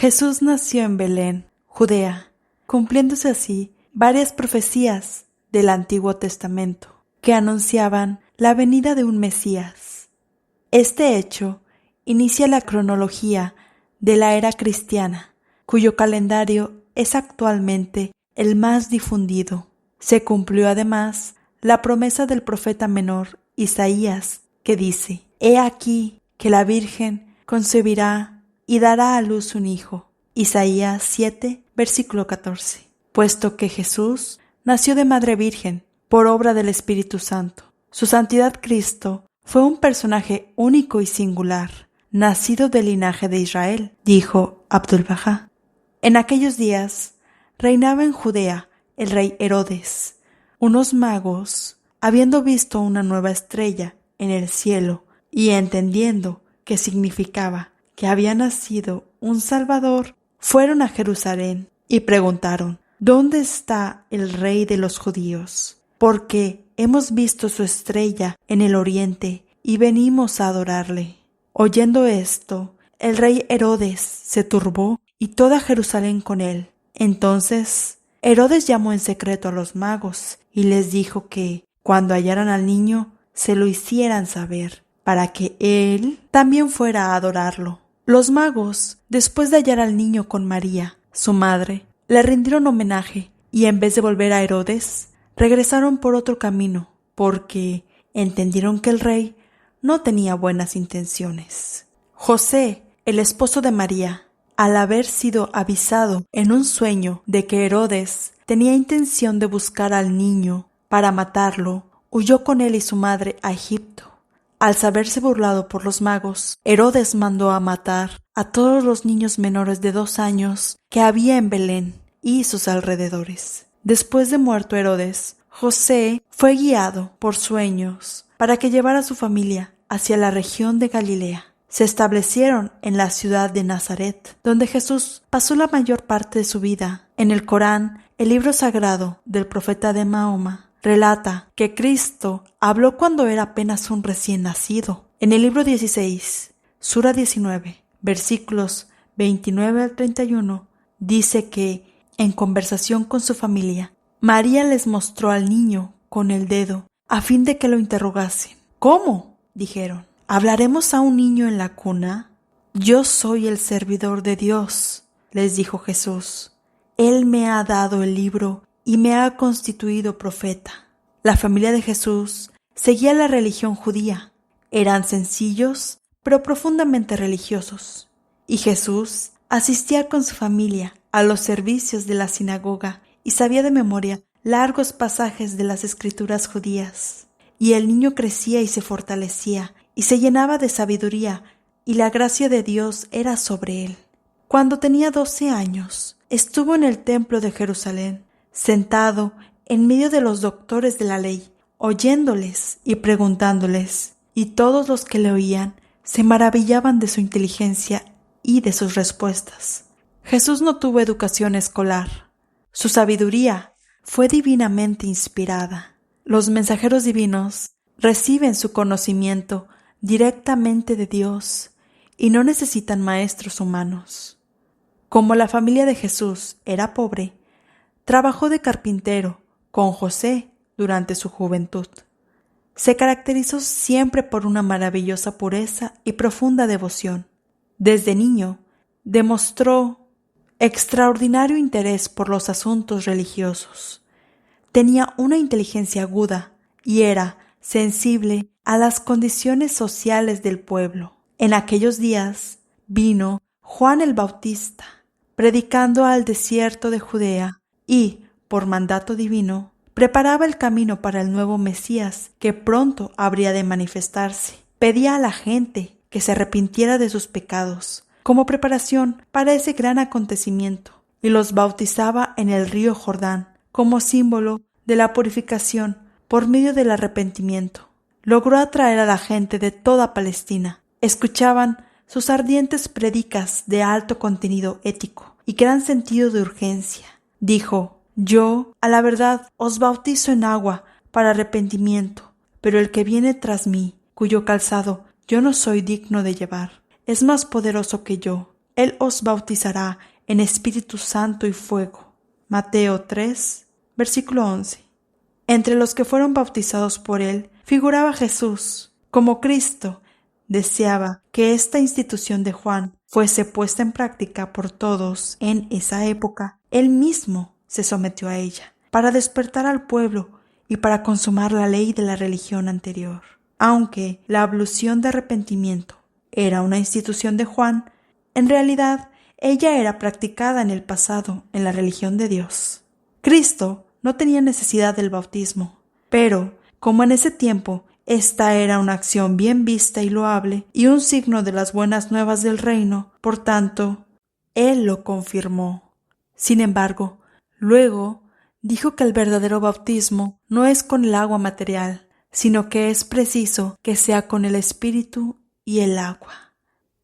Jesús nació en Belén, Judea, cumpliéndose así varias profecías del Antiguo Testamento que anunciaban la venida de un Mesías. Este hecho inicia la cronología de la era cristiana, cuyo calendario es actualmente el más difundido. Se cumplió además la promesa del profeta menor Isaías, que dice: «He aquí que la Virgen concebirá y dará a luz un hijo». Isaías 7, versículo 14. Puesto que Jesús nació de Madre Virgen por obra del Espíritu Santo, su santidad Cristo fue un personaje único y singular, nacido del linaje de Israel, dijo Abdul-Bahá. En aquellos días reinaba en Judea el rey Herodes. Unos magos, habiendo visto una nueva estrella en el cielo y entendiendo qué significaba que había nacido un Salvador, fueron a Jerusalén y preguntaron: «¿Dónde está el rey de los judíos? Porque hemos visto su estrella en el oriente y venimos a adorarle». Oyendo esto, el rey Herodes se turbó y toda Jerusalén con él. Entonces Herodes llamó en secreto a los magos y les dijo que, cuando hallaran al niño, se lo hicieran saber, para que él también fuera a adorarlo. Los magos, después de hallar al niño con María, su madre, le rindieron homenaje y, en vez de volver a Herodes, regresaron por otro camino, porque entendieron que el rey no tenía buenas intenciones. José, el esposo de María, al haber sido avisado en un sueño de que Herodes tenía intención de buscar al niño para matarlo, huyó con él y su madre a Egipto. Al saberse burlado por los magos, Herodes mandó a matar a todos los niños menores de 2 años que había en Belén y sus alrededores. Después de muerto Herodes, José fue guiado por sueños para que llevara a su familia hacia la región de Galilea. Se establecieron en la ciudad de Nazaret, donde Jesús pasó la mayor parte de su vida. En el Corán, el libro sagrado del profeta de Mahoma, relata que Cristo habló cuando era apenas un recién nacido. En el libro 16, Sura 19, versículos 29 al 31, dice que, en conversación con su familia, María les mostró al niño con el dedo a fin de que lo interrogasen. «¿Cómo?», dijeron. «¿Hablaremos a un niño en la cuna?». «Yo soy el servidor de Dios», les dijo Jesús. «Él me ha dado el libro y me ha constituido profeta». La familia de Jesús seguía la religión judía. Eran sencillos, pero profundamente religiosos. Y Jesús asistía con su familia a los servicios de la sinagoga y sabía de memoria largos pasajes de las escrituras judías. Y el niño crecía y se fortalecía, y se llenaba de sabiduría, y la gracia de Dios era sobre él. Cuando tenía 12 años, estuvo en el templo de Jerusalén, sentado en medio de los doctores de la ley, oyéndoles y preguntándoles, y todos los que le oían se maravillaban de su inteligencia y de sus respuestas. Jesús no tuvo educación escolar. Su sabiduría fue divinamente inspirada. Los mensajeros divinos reciben su conocimiento directamente de Dios y no necesitan maestros humanos. Como la familia de Jesús era pobre, trabajó de carpintero con José durante su juventud. Se caracterizó siempre por una maravillosa pureza y profunda devoción. Desde niño demostró extraordinario interés por los asuntos religiosos. Tenía una inteligencia aguda y era sensible a las condiciones sociales del pueblo. En aquellos días vino Juan el Bautista, predicando al desierto de Judea y, por mandato divino, preparaba el camino para el nuevo Mesías que pronto habría de manifestarse. Pedía a la gente que se arrepintiera de sus pecados como preparación para ese gran acontecimiento y los bautizaba en el río Jordán como símbolo de la purificación por medio del arrepentimiento. Logró atraer a la gente de toda Palestina. Escuchaban sus ardientes prédicas de alto contenido ético y gran sentido de urgencia. Dijo: «Yo, a la verdad, os bautizo en agua para arrepentimiento, pero el que viene tras mí, cuyo calzado yo no soy digno de llevar, es más poderoso que yo. Él os bautizará en Espíritu Santo y fuego. Mateo 3, versículo 11. Entre los que fueron bautizados por él figuraba Jesús. Como Cristo deseaba que esta institución de Juan fuese puesta en práctica por todos en esa época, él mismo se sometió a ella, para despertar al pueblo y para consumar la ley de la religión anterior. Aunque la ablución de arrepentimiento era una institución de Juan, en realidad ella era practicada en el pasado en la religión de Dios. Cristo no tenía necesidad del bautismo, pero como en ese tiempo esta era una acción bien vista y loable y un signo de las buenas nuevas del reino, por tanto, él lo confirmó. Sin embargo, luego dijo que el verdadero bautismo no es con el agua material, sino que es preciso que sea con el Espíritu y el agua.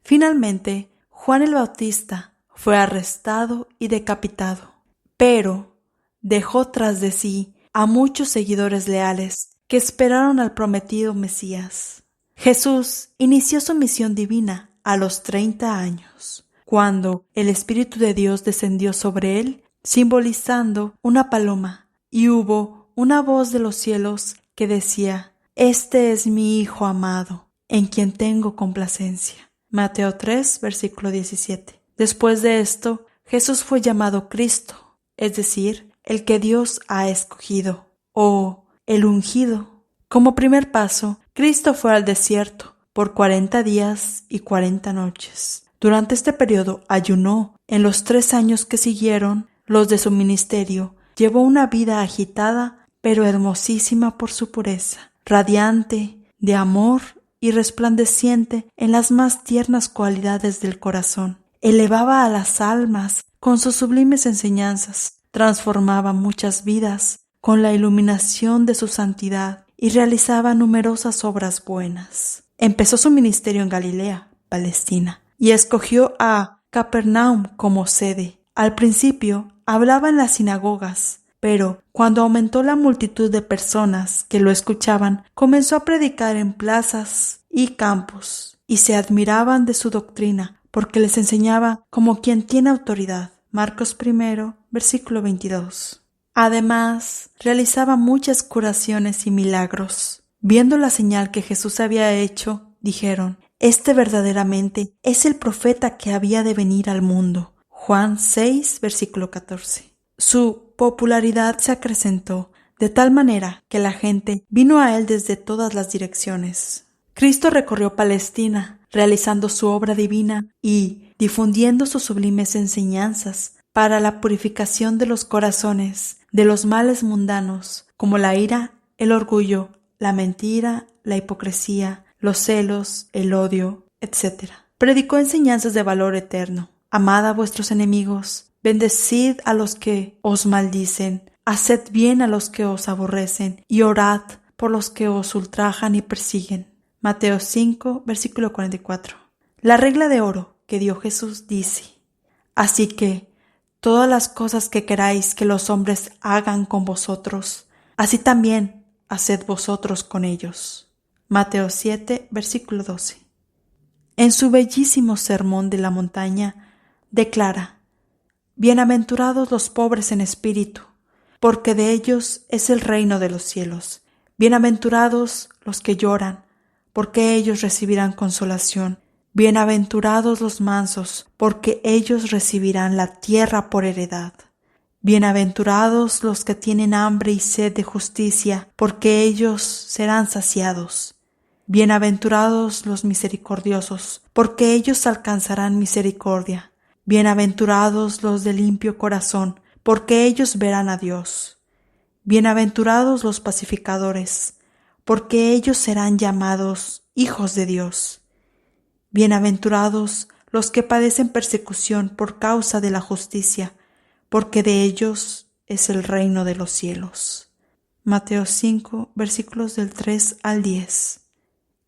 Finalmente, Juan el Bautista fue arrestado y decapitado, pero dejó tras de sí a muchos seguidores leales que esperaron al prometido Mesías. Jesús inició su misión divina a los 30 años, cuando el Espíritu de Dios descendió sobre él, simbolizando una paloma, y hubo una voz de los cielos que decía: «Este es mi Hijo amado, en quien tengo complacencia». Mateo 3, versículo 17. Después de esto, Jesús fue llamado Cristo, es decir, el que Dios ha escogido, o el ungido. Como primer paso, Cristo fue al desierto por 40 días y 40 noches. Durante este periodo ayunó. En los 3 años que siguieron los de su ministerio, llevó una vida agitada, pero hermosísima por su pureza, radiante de amor y resplandeciente en las más tiernas cualidades del corazón. Elevaba a las almas con sus sublimes enseñanzas, transformaba muchas vidas con la iluminación de su santidad y realizaba numerosas obras buenas. Empezó su ministerio en Galilea, Palestina, y escogió a Capernaum como sede. Al principio hablaba en las sinagogas, pero cuando aumentó la multitud de personas que lo escuchaban, comenzó a predicar en plazas y campos, y se admiraban de su doctrina, porque les enseñaba como quien tiene autoridad. Marcos 1, versículo 22. Además, realizaba muchas curaciones y milagros. Viendo la señal que Jesús había hecho, dijeron: «Este verdaderamente es el profeta que había de venir al mundo». Juan 6, versículo 14. Su popularidad se acrecentó de tal manera que la gente vino a él desde todas las direcciones. Cristo recorrió Palestina, realizando su obra divina y difundiendo sus sublimes enseñanzas para la purificación de los corazones de los males mundanos, como la ira, el orgullo, la mentira, la hipocresía, los celos, el odio, etc. Predicó enseñanzas de valor eterno. Amad a vuestros enemigos, bendecid a los que os maldicen, haced bien a los que os aborrecen y orad por los que os ultrajan y persiguen. Mateo 5, versículo 44. La regla de oro que dio Jesús dice: «Así que todas las cosas que queráis que los hombres hagan con vosotros, así también haced vosotros con ellos». Mateo 7, versículo 12. En su bellísimo sermón de la montaña declara: «Bienaventurados los pobres en espíritu, porque de ellos es el reino de los cielos. Bienaventurados los que lloran, porque ellos recibirán consolación. Bienaventurados los mansos, porque ellos recibirán la tierra por heredad. Bienaventurados los que tienen hambre y sed de justicia, porque ellos serán saciados. Bienaventurados los misericordiosos, porque ellos alcanzarán misericordia. Bienaventurados los de limpio corazón, porque ellos verán a Dios. Bienaventurados los pacificadores, porque ellos serán llamados hijos de Dios. Bienaventurados los que padecen persecución por causa de la justicia, porque de ellos es el reino de los cielos». Mateo 5, versículos del 3 al 10.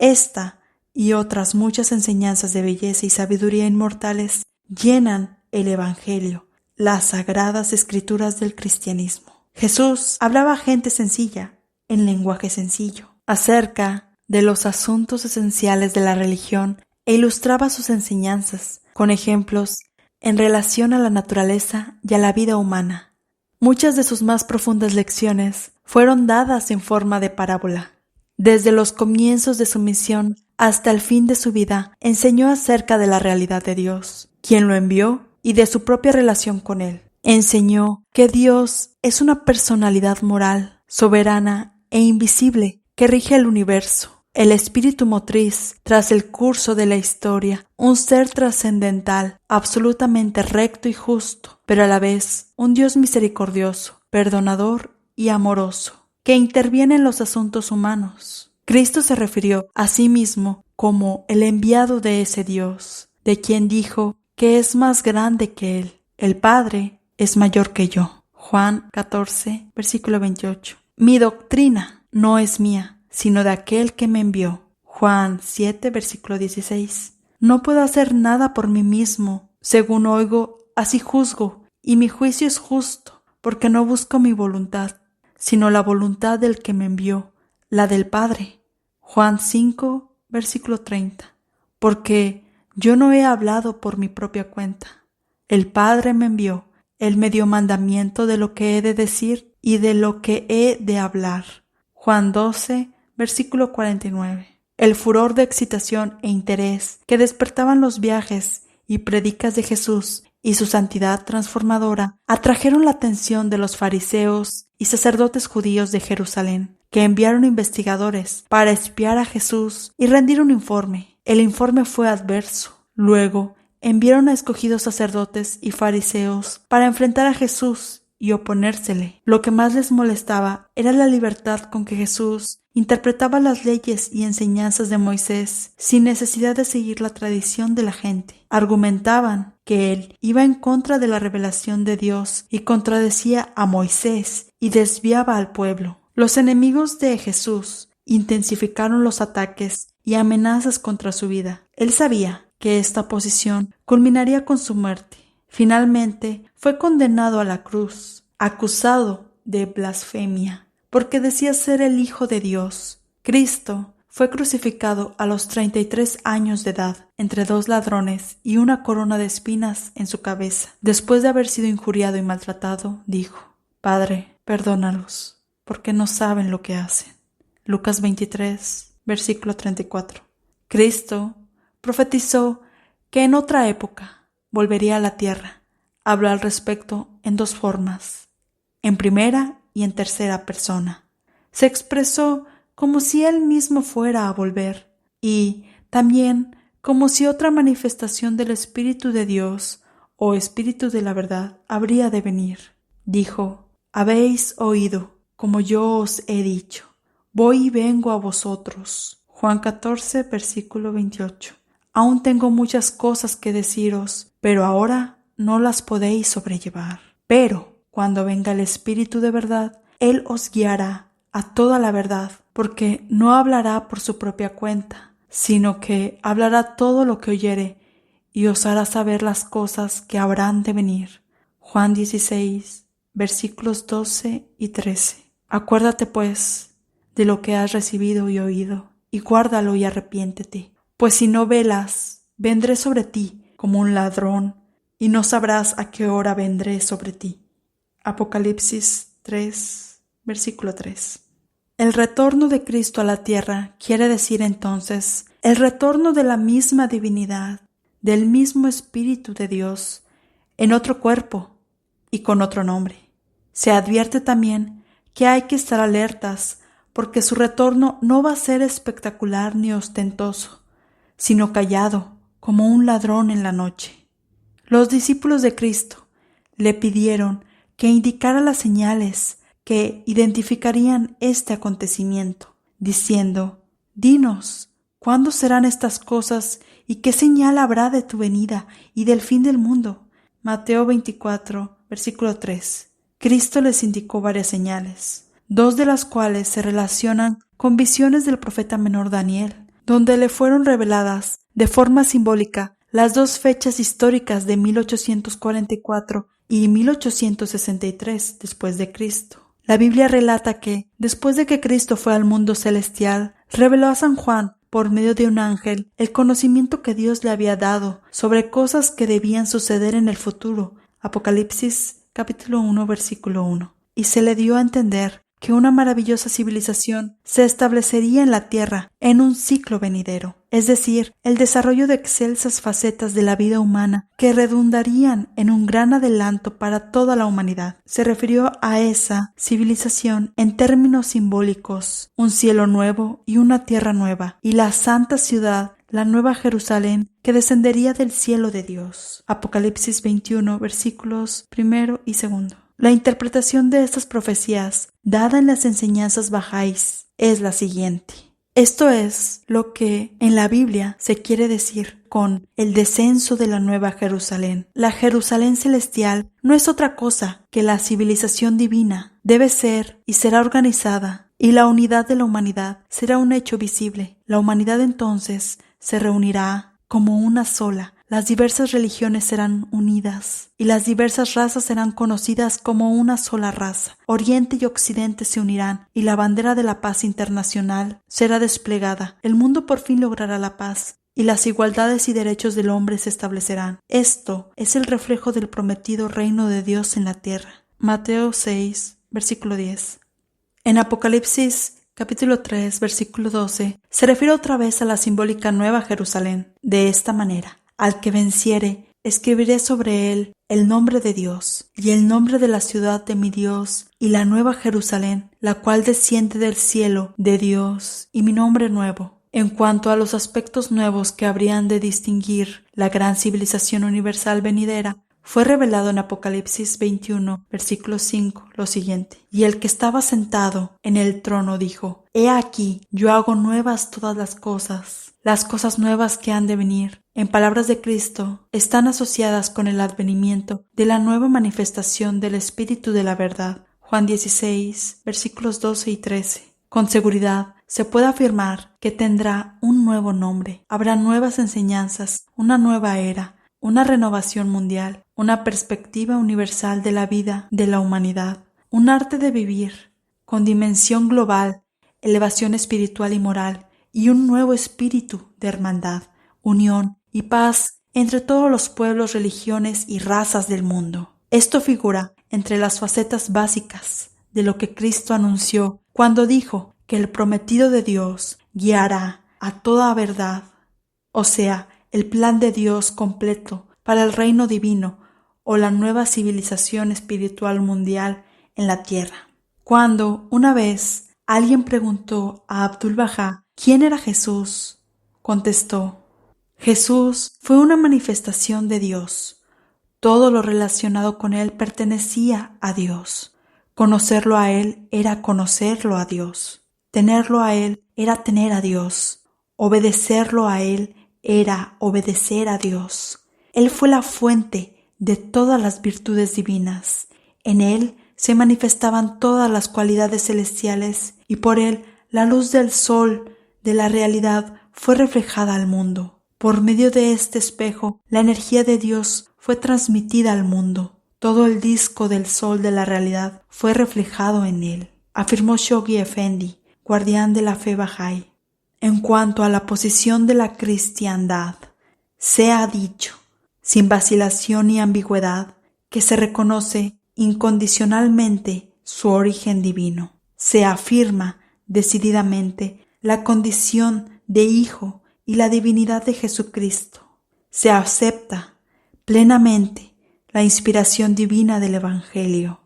Esta y otras muchas enseñanzas de belleza y sabiduría inmortales llenan el Evangelio, las sagradas escrituras del cristianismo. Jesús hablaba a gente sencilla, en lenguaje sencillo, acerca de los asuntos esenciales de la religión e ilustraba sus enseñanzas con ejemplos en relación a la naturaleza y a la vida humana. Muchas de sus más profundas lecciones fueron dadas en forma de parábola. Desde los comienzos de su misión hasta el fin de su vida, enseñó acerca de la realidad de Dios, quien lo envió, y de su propia relación con Él. Enseñó que Dios es una personalidad moral, soberana e invisible que rige el universo, el espíritu motriz tras el curso de la historia, un ser trascendental, absolutamente recto y justo, pero a la vez un Dios misericordioso, perdonador y amoroso, que interviene en los asuntos humanos. Cristo se refirió a sí mismo como el enviado de ese Dios, de quien dijo que es más grande que Él. El Padre es mayor que yo. Juan 14, versículo 28. Mi doctrina no es mía, sino de aquel que me envió. Juan 7, versículo 16. No puedo hacer nada por mí mismo. Según oigo, así juzgo, y mi juicio es justo, porque no busco mi voluntad, sino la voluntad del que me envió, la del Padre. Juan 5, versículo 30. Porque yo no he hablado por mi propia cuenta. El Padre me envió. Él me dio mandamiento de lo que he de decir y de lo que he de hablar. Juan 12, versículo 49. El furor de excitación e interés que despertaban los viajes y predicas de Jesús y su santidad transformadora atrajeron la atención de los fariseos y sacerdotes judíos de Jerusalén, que enviaron investigadores para espiar a Jesús y rendir un informe. El informe fue adverso. Luego, enviaron a escogidos sacerdotes y fariseos para enfrentar a Jesús y oponérsele. Lo que más les molestaba era la libertad con que Jesús interpretaba las leyes y enseñanzas de Moisés sin necesidad de seguir la tradición de la gente. Argumentaban que él iba en contra de la revelación de Dios y contradecía a Moisés y desviaba al pueblo. Los enemigos de Jesús intensificaron los ataques y amenazas contra su vida. Él sabía que esta posición culminaría con su muerte. Finalmente fue condenado a la cruz, acusado de blasfemia, porque decía ser el Hijo de Dios. Cristo fue crucificado a los 33 años de edad, entre dos ladrones y una corona de espinas en su cabeza. Después de haber sido injuriado y maltratado, dijo: Padre, perdónalos, porque no saben lo que hacen. Lucas 23, versículo 34. Cristo profetizó que en otra época volvería a la tierra. Habló al respecto en dos formas, en primera y en tercera persona. Se expresó como si él mismo fuera a volver y también como si otra manifestación del Espíritu de Dios o Espíritu de la verdad habría de venir. Dijo: Habéis oído, como yo os he dicho, voy y vengo a vosotros. Juan 14, versículo 28. Aún tengo muchas cosas que deciros, pero ahora no las podéis sobrellevar. Pero cuando venga el Espíritu de verdad, Él os guiará a toda la verdad, porque no hablará por su propia cuenta, sino que hablará todo lo que oyere y os hará saber las cosas que habrán de venir. Juan 16, versículos 12 y 13. Acuérdate, pues, de lo que has recibido y oído, y guárdalo y arrepiéntete. Pues si no velas, vendré sobre ti como un ladrón, y no sabrás a qué hora vendré sobre ti. Apocalipsis 3, versículo 3. El retorno de Cristo a la tierra quiere decir entonces el retorno de la misma divinidad, del mismo Espíritu de Dios, en otro cuerpo y con otro nombre. Se advierte también que hay que estar alertas, porque su retorno no va a ser espectacular ni ostentoso, sino callado, como un ladrón en la noche. Los discípulos de Cristo le pidieron que indicara las señales que identificarían este acontecimiento, diciendo: Dinos, ¿cuándo serán estas cosas y qué señal habrá de tu venida y del fin del mundo? Mateo 24, versículo 3. Cristo les indicó varias señales, dos de las cuales se relacionan con visiones del profeta menor Daniel, donde le fueron reveladas de forma simbólica las dos fechas históricas de 1844 y 1863 después de Cristo. La Biblia relata que, después de que Cristo fue al mundo celestial, reveló a San Juan por medio de un ángel, el conocimiento que Dios le había dado sobre cosas que debían suceder en el futuro. Apocalipsis capítulo 1, versículo 1. Y se le dio a entender que una maravillosa civilización se establecería en la tierra en un ciclo venidero, es decir, el desarrollo de excelsas facetas de la vida humana que redundarían en un gran adelanto para toda la humanidad. Se refirió a esa civilización en términos simbólicos: un cielo nuevo y una tierra nueva, y la santa ciudad, la nueva Jerusalén, que descendería del cielo de Dios. Apocalipsis 21, versículos 1 y 2. La interpretación de estas profecías, dada en las enseñanzas bahá'ís, es la siguiente. Esto es lo que en la Biblia se quiere decir con el descenso de la nueva Jerusalén. La Jerusalén celestial no es otra cosa que la civilización divina. Debe ser y será organizada, y la unidad de la humanidad será un hecho visible. La humanidad entonces se reunirá como una sola. Las diversas religiones serán unidas y las diversas razas serán conocidas como una sola raza. Oriente y Occidente se unirán y la bandera de la paz internacional será desplegada. El mundo por fin logrará la paz y las igualdades y derechos del hombre se establecerán. Esto es el reflejo del prometido reino de Dios en la tierra. Mateo 6, versículo 10. En Apocalipsis capítulo 3, versículo 12, se refiere otra vez a la simbólica Nueva Jerusalén de esta manera: al que venciere, escribiré sobre él el nombre de Dios y el nombre de la ciudad de mi Dios y la nueva Jerusalén, la cual desciende del cielo de Dios, y mi nombre nuevo. En cuanto a los aspectos nuevos que habrían de distinguir la gran civilización universal venidera, fue revelado en Apocalipsis 21, versículo 5, lo siguiente: y el que estaba sentado en el trono dijo: He aquí, yo hago nuevas todas las cosas nuevas que han de venir. En palabras de Cristo, están asociadas con el advenimiento de la nueva manifestación del Espíritu de la verdad. Juan 16, versículos 12 y 13. Con seguridad se puede afirmar que tendrá un nuevo nombre. Habrá nuevas enseñanzas, una nueva era, una renovación mundial, una perspectiva universal de la vida de la humanidad, un arte de vivir con dimensión global, elevación espiritual y moral, y un nuevo espíritu de hermandad, unión y paz entre todos los pueblos, religiones y razas del mundo. Esto figura entre las facetas básicas de lo que Cristo anunció cuando dijo que el prometido de Dios guiará a toda verdad, o sea, el plan de Dios completo para el reino divino o la nueva civilización espiritual mundial en la tierra. Cuando una vez alguien preguntó a Abdul-Bahá quién era Jesús, contestó: Jesús fue una manifestación de Dios. Todo lo relacionado con Él pertenecía a Dios. Conocerlo a Él era conocerlo a Dios. Tenerlo a Él era tener a Dios. Obedecerlo a Él era obedecer a Dios. Él fue la fuente de todas las virtudes divinas. En Él se manifestaban todas las cualidades celestiales y por Él la luz del sol de la realidad fue reflejada al mundo. Por medio de este espejo, la energía de Dios fue transmitida al mundo. Todo el disco del sol de la realidad fue reflejado en él, afirmó Shoghi Effendi, guardián de la fe Bahá'í. En cuanto a la posición de la cristiandad, se ha dicho, sin vacilación ni ambigüedad, que se reconoce incondicionalmente su origen divino. Se afirma decididamente la condición de hijo y la divinidad de Jesucristo. Se acepta plenamente la inspiración divina del Evangelio.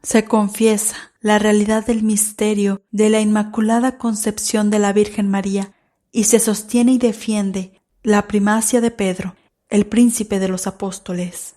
Se confiesa la realidad del misterio de la Inmaculada Concepción de la Virgen María y se sostiene y defiende la primacia de Pedro, el príncipe de los apóstoles.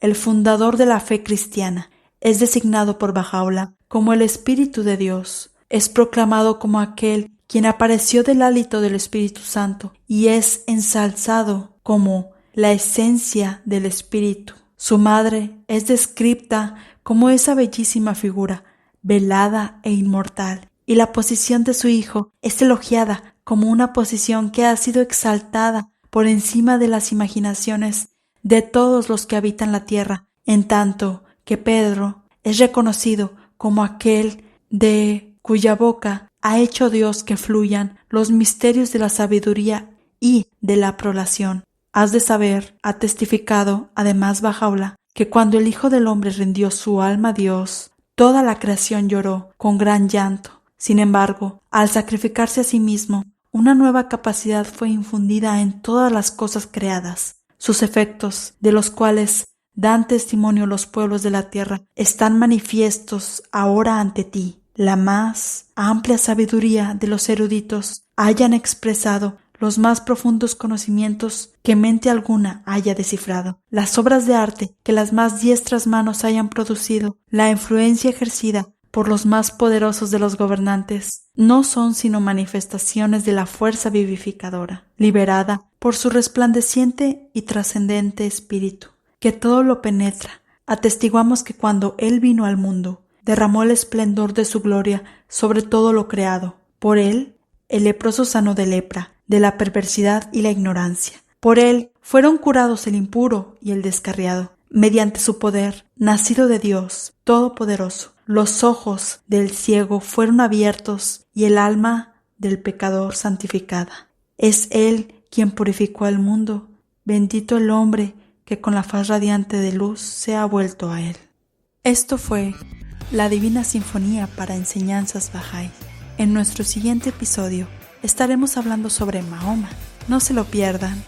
El fundador de la fe cristiana es designado por Bahá'u'lláh como el Espíritu de Dios. Es proclamado como aquel quien apareció del hálito del Espíritu Santo y es ensalzado como la esencia del Espíritu. Su madre es descrita como esa bellísima figura, velada e inmortal, y la posición de su hijo es elogiada como una posición que ha sido exaltada por encima de las imaginaciones de todos los que habitan la tierra, en tanto que Pedro es reconocido como aquel de cuya boca ha hecho Dios que fluyan los misterios de la sabiduría y de la prolación. Has de saber, ha testificado además Bahá'u'lláh, que cuando el Hijo del Hombre rindió su alma a Dios, toda la creación lloró con gran llanto. Sin embargo, al sacrificarse a sí mismo, una nueva capacidad fue infundida en todas las cosas creadas. Sus efectos, de los cuales dan testimonio los pueblos de la tierra, están manifiestos ahora ante ti. La más amplia sabiduría de los eruditos hayan expresado los más profundos conocimientos que mente alguna haya descifrado, las obras de arte que las más diestras manos hayan producido, la influencia ejercida por los más poderosos de los gobernantes, no son sino manifestaciones de la fuerza vivificadora, liberada por su resplandeciente y trascendente espíritu, que todo lo penetra. Atestiguamos que cuando Él vino al mundo, derramó el esplendor de su gloria sobre todo lo creado. Por Él, el leproso sanó de lepra, de la perversidad y la ignorancia. Por Él fueron curados el impuro y el descarriado. Mediante su poder, nacido de Dios Todopoderoso, los ojos del ciego fueron abiertos y el alma del pecador santificada. Es Él quien purificó al mundo. Bendito el hombre que con la faz radiante de luz se ha vuelto a Él. Esto fue la Divina Sinfonía para Enseñanzas Bahá'í. En nuestro siguiente episodio estaremos hablando sobre Mahoma. No se lo pierdan.